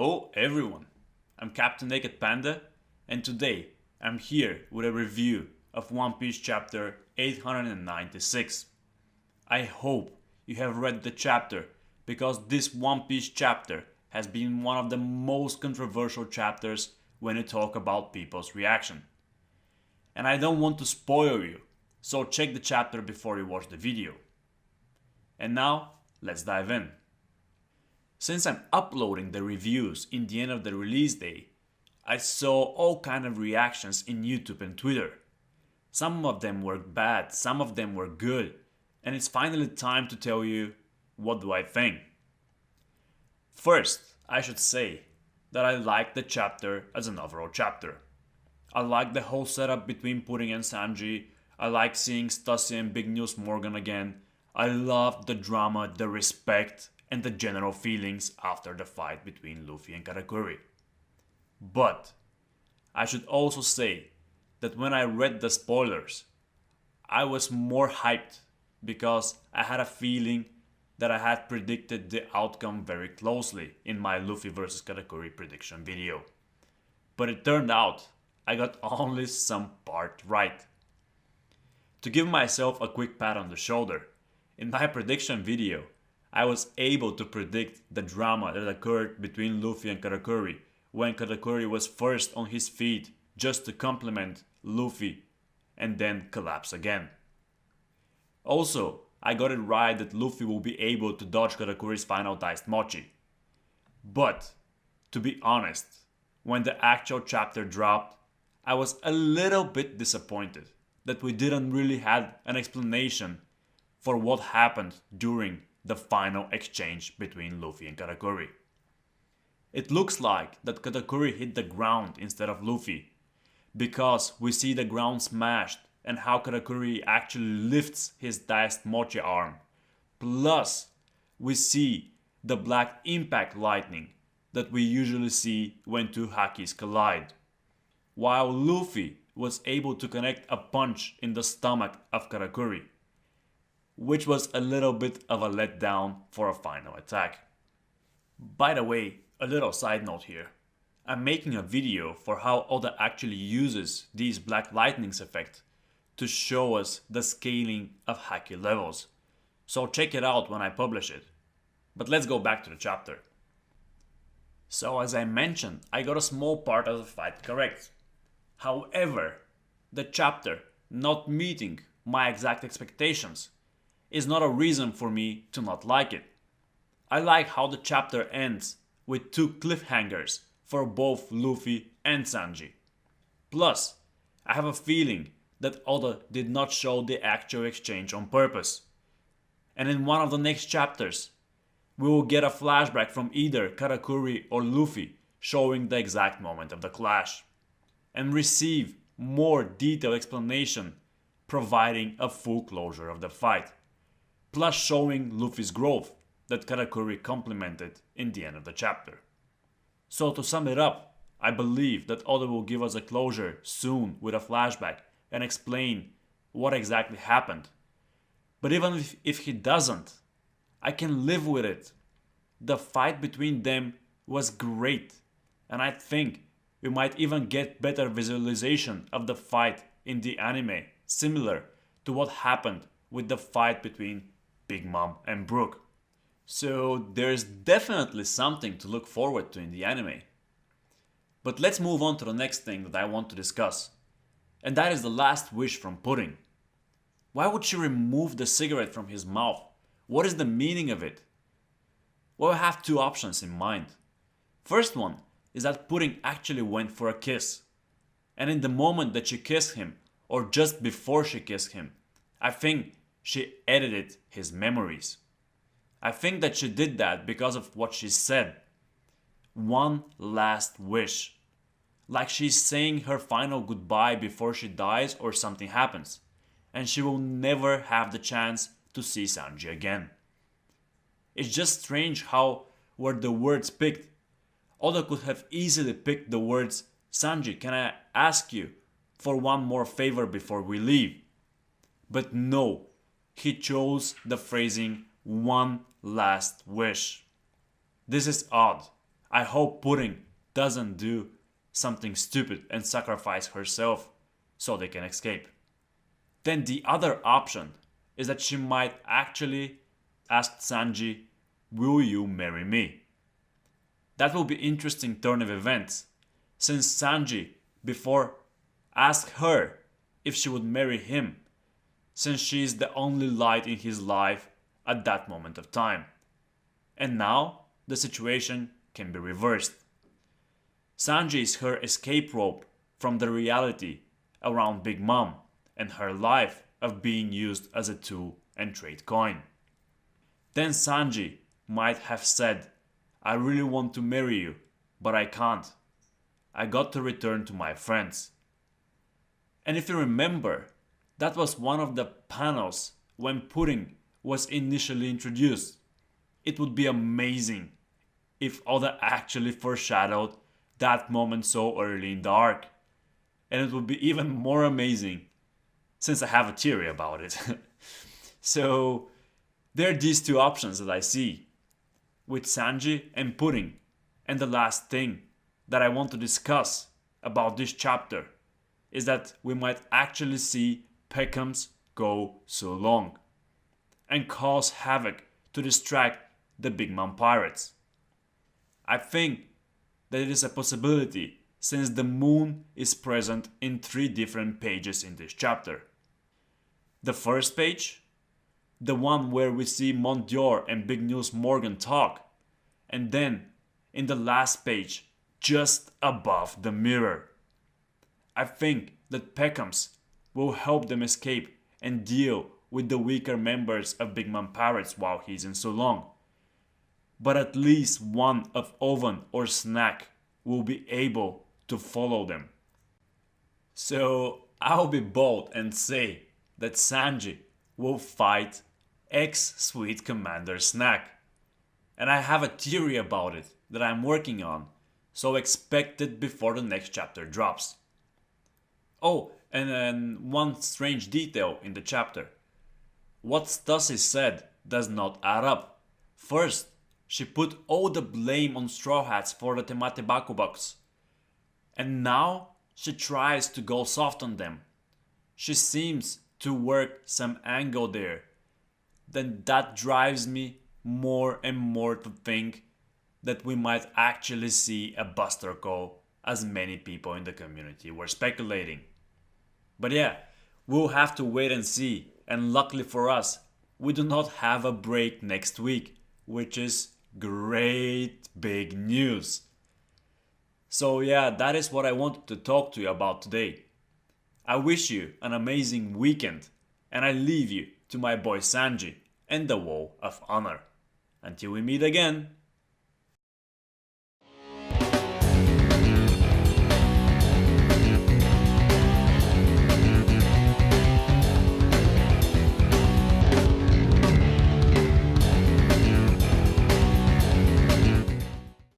Hello everyone, I'm Captain Naked Panda, and today I'm here with a review of One Piece chapter 896. I hope you have read the chapter because this One Piece chapter has been one of the most controversial chapters when you talk about people's reaction. And I don't want to spoil you, so check the chapter before you watch the video. And now, let's dive in. Since I'm uploading the reviews in the end of the release day, I saw all kind of reactions in YouTube and Twitter. Some of them were bad, some of them were good, and it's finally time to tell you what do I think. First, I should say that I like the chapter as an overall chapter. I like the whole setup between Pudding and Sanji. I like seeing Stussy and Big News Morgan again. I loved the drama, the respect, and the general feelings after the fight between Luffy and Katakuri. But I should also say that when I read the spoilers, I was more hyped because I had a feeling that I had predicted the outcome very closely in my Luffy vs Katakuri prediction video. But it turned out I got only some part right. To give myself a quick pat on the shoulder, in my prediction video, I was able to predict the drama that occurred between Luffy and Katakuri when Katakuri was first on his feet just to compliment Luffy and then collapse again. Also, I got it right that Luffy will be able to dodge Katakuri's final diced mochi. But, to be honest, when the actual chapter dropped, I was a little bit disappointed that we didn't really have an explanation for what happened during the final exchange between Luffy and Katakuri. It looks like that Katakuri hit the ground instead of Luffy, because we see the ground smashed and how Katakuri actually lifts his diced mochi arm. Plus, we see the black impact lightning that we usually see when two hakis collide. While Luffy was able to connect a punch in the stomach of Katakuri, which was a little bit of a letdown for a final attack. By the way, a little side note here. I'm making a video for how Oda actually uses these black lightnings effect to show us the scaling of haki levels. So check it out when I publish it. But let's go back to the chapter. So as I mentioned, I got a small part of the fight correct. However, the chapter not meeting my exact expectations is not a reason for me to not like it. I like how the chapter ends with two cliffhangers for both Luffy and Sanji. Plus, I have a feeling that Oda did not show the actual exchange on purpose. And in one of the next chapters, we will get a flashback from either Katakuri or Luffy showing the exact moment of the clash, and receive more detailed explanation providing a full closure of the fight, plus showing Luffy's growth that Katakuri complimented in the end of the chapter. So to sum it up, I believe that Oda will give us a closure soon with a flashback and explain what exactly happened. But even if he doesn't, I can live with it. The fight between them was great, and I think we might even get better visualization of the fight in the anime, similar to what happened with the fight between Big Mom and Brook. So there's definitely something to look forward to in the anime. But let's move on to the next thing that I want to discuss, and that is the last wish from Pudding. Why would she remove the cigarette from his mouth? What is the meaning of it? Well, I have two options in mind. First one is that Pudding actually went for a kiss, and in the moment that she kissed him, or just before she kissed him, I think she edited his memories. I think that she did that because of what she said. One last wish. Like she's saying her final goodbye before she dies or something happens, and she will never have the chance to see Sanji again. It's just strange how were the words picked. Oda could have easily picked the words, "Sanji, can I ask you for one more favor before we leave?" But no, he chose the phrasing, "one last wish." This is odd. I hope Pudding doesn't do something stupid and sacrifice herself so they can escape. Then the other option is that she might actually ask Sanji, "Will you marry me?" That will be interesting turn of events, since Sanji before asked her if she would marry him, since she is the only light in his life at that moment of time. And now the situation can be reversed. Sanji is her escape rope from the reality around Big Mom and her life of being used as a tool and trade coin. Then Sanji might have said, "I really want to marry you, but I can't. I got to return to my friends." And if you remember, that was one of the panels when Pudding was initially introduced. It would be amazing if Oda actually foreshadowed that moment so early in the arc. And it would be even more amazing since I have a theory about it. So there are these two options that I see with Sanji and Pudding. And the last thing that I want to discuss about this chapter is that we might actually see Peckham's go so long and cause havoc to distract the Big Mom pirates. I think that it is a possibility since the moon is present in 3 different pages in this chapter. The first page, the one where we see Mondior and Big News Morgan talk, and then in the last page, just above the mirror. I think that Peckham's will help them escape and deal with the weaker members of Big Mom Pirates while he's in so long. But at least one of Oven or Snack will be able to follow them. So I'll be bold and say that Sanji will fight ex-Sweet Commander Snack. And I have a theory about it that I'm working on, so expect it before the next chapter drops. Oh, and then one strange detail in the chapter. What Stussy said does not add up. First, she put all the blame on Straw Hats for the Temate Bakubuks. And now she tries to go soft on them. She seems to work some angle there. Then that drives me more and more to think that we might actually see a Buster Call, as many people in the community were speculating. But yeah, we'll have to wait and see, and luckily for us, we do not have a break next week, which is great big news. So yeah, that is what I wanted to talk to you about today. I wish you an amazing weekend, and I leave you to my boy Sanji and the Wall of Honor. Until we meet again.